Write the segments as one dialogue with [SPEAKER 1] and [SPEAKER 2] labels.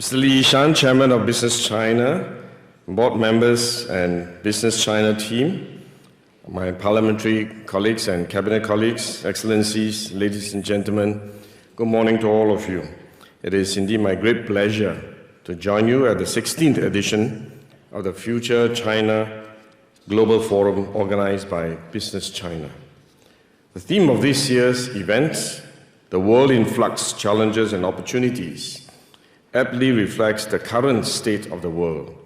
[SPEAKER 1] Mr. Li Shan, Chairman of Business China, board members and Business China team, my parliamentary colleagues and cabinet colleagues, excellencies, ladies and gentlemen, good morning to all of you. It is indeed my great pleasure to join you at the 16th edition of the FutureChina Global Forum organized by Business China. The theme of this year's event, The World in Flux, Challenges and Opportunities, aptly reflects the current state of the world.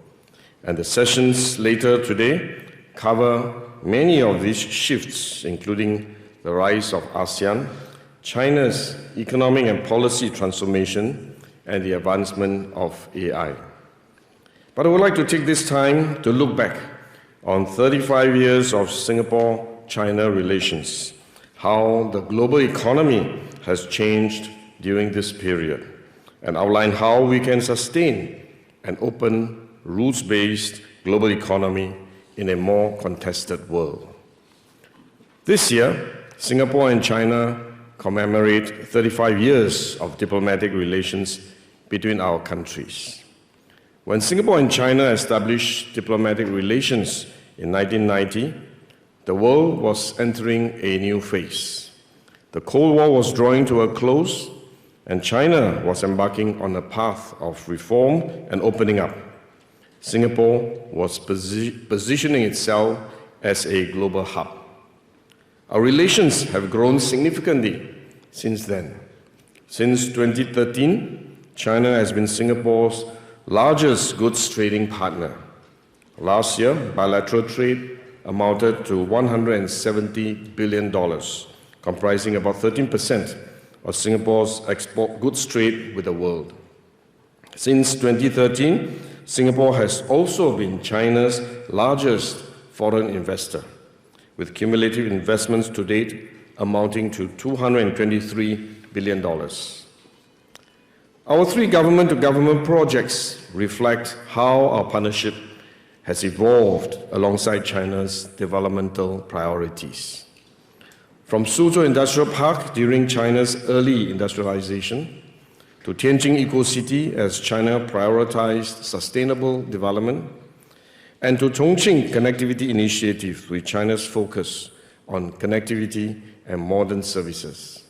[SPEAKER 1] And the sessions later today cover many of these shifts, including the rise of ASEAN, China's economic and policy transformation, and the advancement of AI. But I would like to take this time to look back on 35 years of Singapore-China relations, how the global economy has changed during this period, and outline how we can sustain an open, rules-based global economy in a more contested world. This year, Singapore and China commemorate 35 years of diplomatic relations between our countries. When Singapore and China established diplomatic relations in 1990, the world was entering a new phase. The Cold War was drawing to a close, and China was embarking on a path of reform and opening up. Singapore was positioning itself as a global hub. Our relations have grown significantly since then. Since 2013, China has been Singapore's largest goods trading partner. Last year, bilateral trade amounted to $170 billion, comprising about 13% of Singapore's export goods trade with the world. Since 2013, Singapore has also been China's largest foreign investor, with cumulative investments to date amounting to $223 billion. Our three government-to-government projects reflect how our partnership has evolved alongside China's developmental priorities. From Suzhou Industrial Park during China's early industrialization, to Tianjin Eco-City as China prioritized sustainable development, and to Chongqing Connectivity Initiative with China's focus on connectivity and modern services.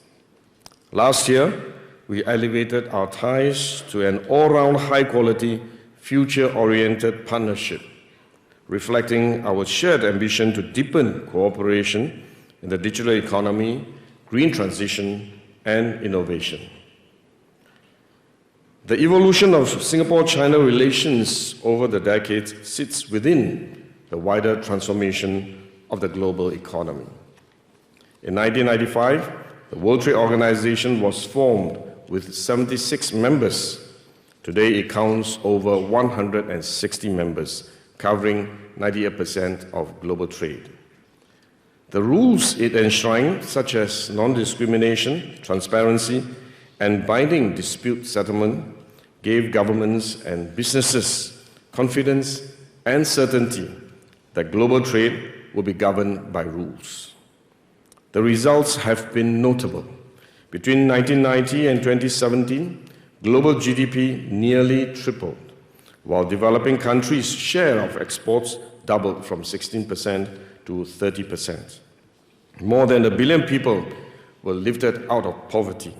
[SPEAKER 1] Last year, we elevated our ties to an all-round high-quality, future-oriented partnership, reflecting our shared ambition to deepen cooperation in the digital economy, green transition, and innovation. The evolution of Singapore-China relations over the decades sits within the wider transformation of the global economy. In 1995, the World Trade Organization was formed with 76 members. Today, it counts over 160 members, covering 98% of global trade. The rules it enshrined, such as non-discrimination, transparency, and binding dispute settlement, gave governments and businesses confidence and certainty that global trade will be governed by rules. The results have been notable. Between 1990 and 2017, global GDP nearly tripled, while developing countries' share of exports doubled from 16% to 30%. More than 1 billion people were lifted out of poverty,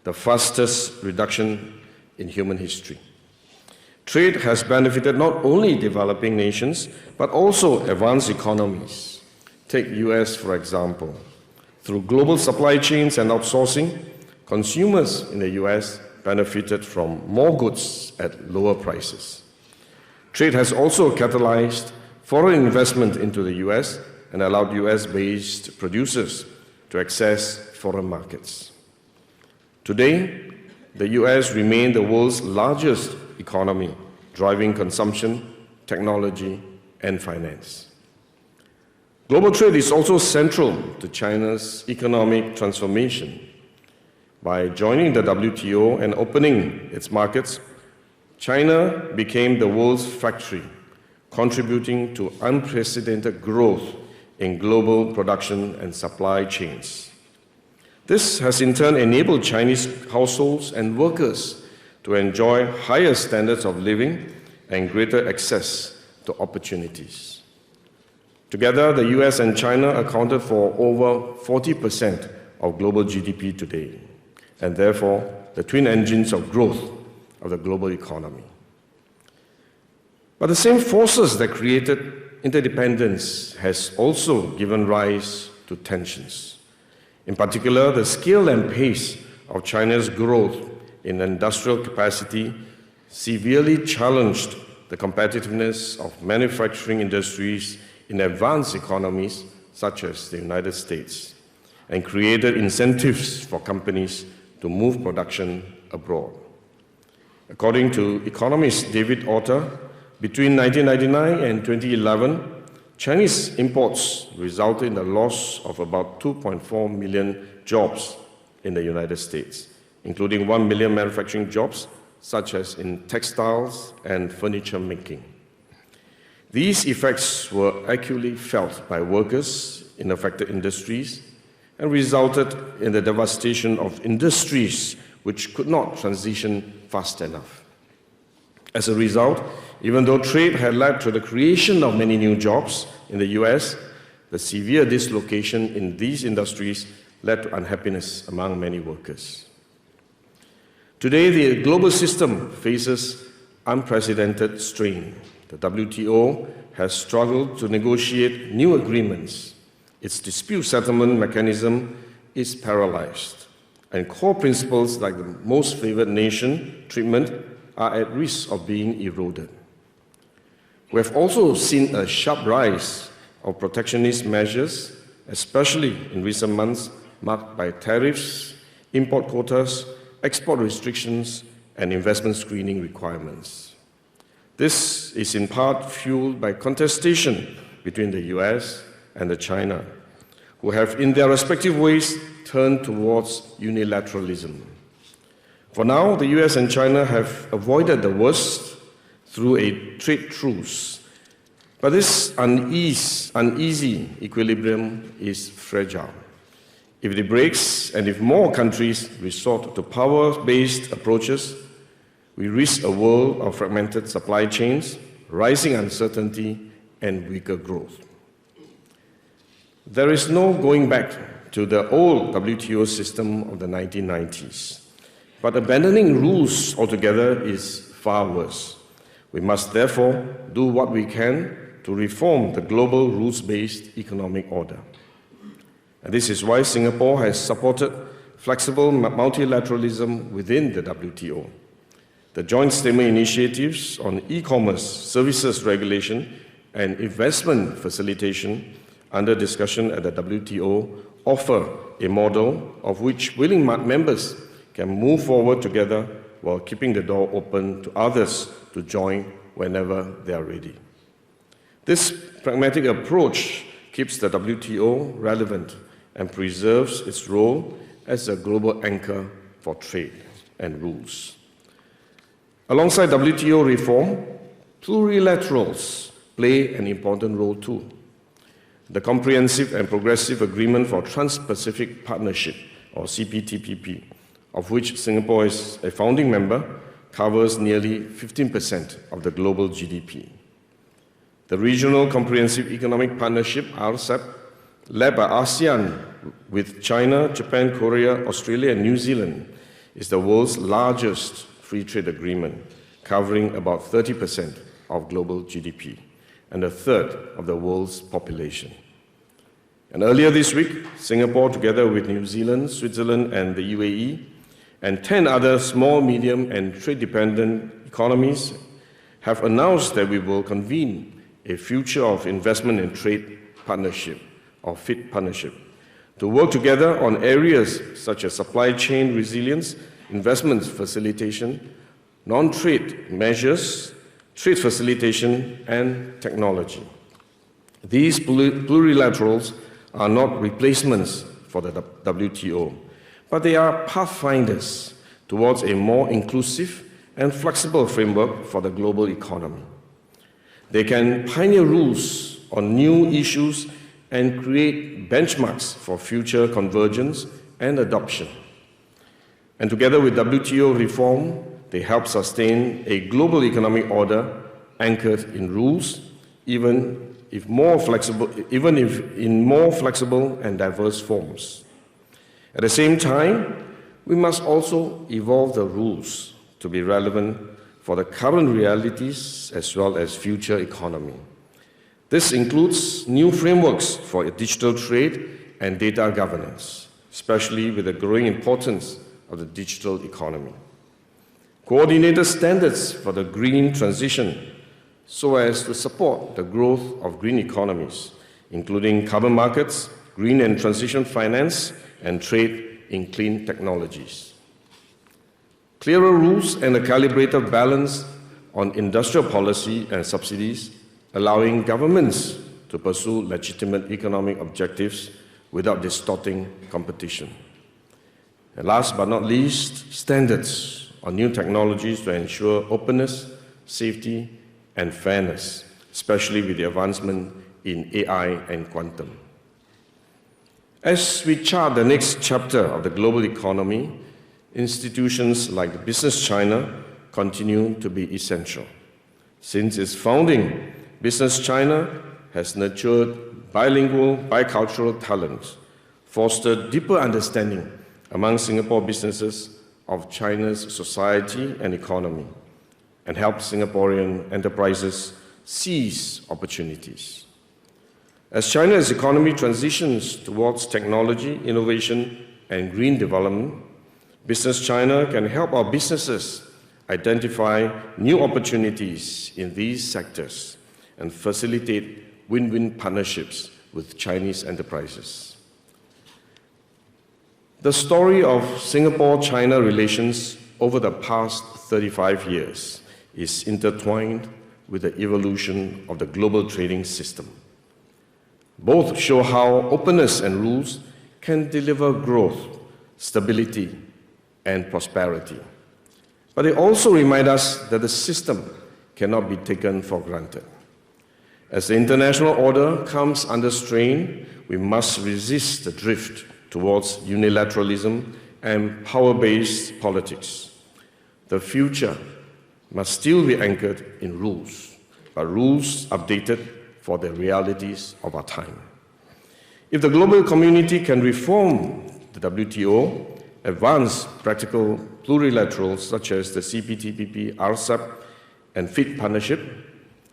[SPEAKER 1] the fastest reduction in human history. Trade has benefited not only developing nations, but also advanced economies. Take US, for example. Through global supply chains and outsourcing, consumers in the US benefited from more goods at lower prices. Trade has also catalyzed foreign investment into the US and allowed US-based producers to access foreign markets. Today, the US remains the world's largest economy, driving consumption, technology, and finance. Global trade is also central to China's economic transformation. By joining the WTO and opening its markets, China became the world's factory, contributing to unprecedented growth in global production and supply chains. This has in turn enabled Chinese households and workers to enjoy higher standards of living and greater access to opportunities. Together, the US and China accounted for over 40% of global GDP today, and therefore the twin engines of growth of the global economy. But the same forces that created interdependence has also given rise to tensions. In particular, the scale and pace of China's growth in industrial capacity severely challenged the competitiveness of manufacturing industries in advanced economies such as the United States, and created incentives for companies to move production abroad. According to economist David Otter, between 1999 and 2011, Chinese imports resulted in the loss of about 2.4 million jobs in the United States, including 1 million manufacturing jobs, such as in textiles and furniture making. These effects were acutely felt by workers in affected industries and resulted in the devastation of industries which could not transition fast enough. As a result, even though trade had led to the creation of many new jobs in the US, the severe dislocation in these industries led to unhappiness among many workers. Today, the global system faces unprecedented strain. The WTO has struggled to negotiate new agreements. Its dispute settlement mechanism is paralyzed, and core principles like the most favored nation treatment are at risk of being eroded. We have also seen a sharp rise of protectionist measures, especially in recent months, marked by tariffs, import quotas, export restrictions, and investment screening requirements. This is in part fueled by contestation between the US and China, who have in their respective ways turned towards unilateralism. For now, the US and China have avoided the worst through a trade truce. But this uneasy equilibrium is fragile. If it breaks, and if more countries resort to power-based approaches, we risk a world of fragmented supply chains, rising uncertainty, and weaker growth. There is no going back to the old WTO system of the 1990s. But abandoning rules altogether is far worse. We must therefore do what we can to reform the global rules-based economic order. And this is why Singapore has supported flexible multilateralism within the WTO. The joint statement initiatives on e-commerce, services regulation, and investment facilitation under discussion at the WTO offer a model of which willing members can move forward together while keeping the door open to others to join whenever they are ready. This pragmatic approach keeps the WTO relevant and preserves its role as a global anchor for trade and rules. Alongside WTO reform, plurilaterals play an important role too. The Comprehensive and Progressive Agreement for Trans-Pacific Partnership, or CPTPP, of which Singapore is a founding member, covers nearly 15% of the global GDP. The Regional Comprehensive Economic Partnership, RCEP, led by ASEAN with China, Japan, Korea, Australia, and New Zealand, is the world's largest free trade agreement, covering about 30% of global GDP and a third of the world's population. And earlier this week, Singapore, together with New Zealand, Switzerland, and the UAE, and 10 other small, medium, and trade-dependent economies have announced that we will convene a Future of Investment and Trade Partnership, or FIT partnership, to work together on areas such as supply chain resilience, investment facilitation, non-trade measures, trade facilitation, and technology. These plurilaterals are not replacements for the WTO, but they are pathfinders towards a more inclusive and flexible framework for the global economy. They can pioneer rules on new issues and create benchmarks for future convergence and adoption. And together with WTO reform, They help sustain a global economic order anchored in rules, even if in more flexible and diverse forms. At the same time, we must also evolve the rules to be relevant for the current realities as well as future economy. This includes new frameworks for digital trade and data governance, especially with the growing importance of the digital economy. Coordinated standards for the green transition so as to support the growth of green economies, including carbon markets, green and transition finance, and trade in clean technologies. Clearer rules and a calibrated balance on industrial policy and subsidies, allowing governments to pursue legitimate economic objectives without distorting competition. And last but not least, standards on new technologies to ensure openness, safety, and fairness, especially with the advancement in AI and quantum. As we chart the next chapter of the global economy, institutions like Business China continue to be essential. Since its founding, Business China has nurtured bilingual, bicultural talent, fostered deeper understanding among Singapore businesses of China's society and economy, and helped Singaporean enterprises seize opportunities. As China's economy transitions towards technology, innovation, and green development, Business China can help our businesses identify new opportunities in these sectors and facilitate win-win partnerships with Chinese enterprises. The story of Singapore-China relations over the past 35 years is intertwined with the evolution of the global trading system. Both show how openness and rules can deliver growth, stability, and prosperity. But they also remind us that the system cannot be taken for granted. As the international order comes under strain, we must resist the drift towards unilateralism and power-based politics. The future must still be anchored in rules, but rules updated for the realities of our time. If the global community can reform the WTO, advance practical plurilaterals such as the CPTPP, RCEP, and FIT partnership,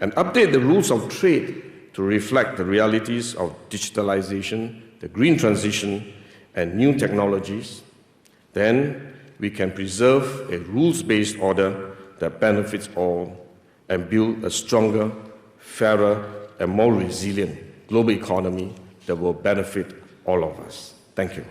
[SPEAKER 1] and update the rules of trade to reflect the realities of digitalization, the green transition, and new technologies, then we can preserve a rules-based order that benefits all and build a stronger, fairer, and more resilient global economy that will benefit all of us. Thank you.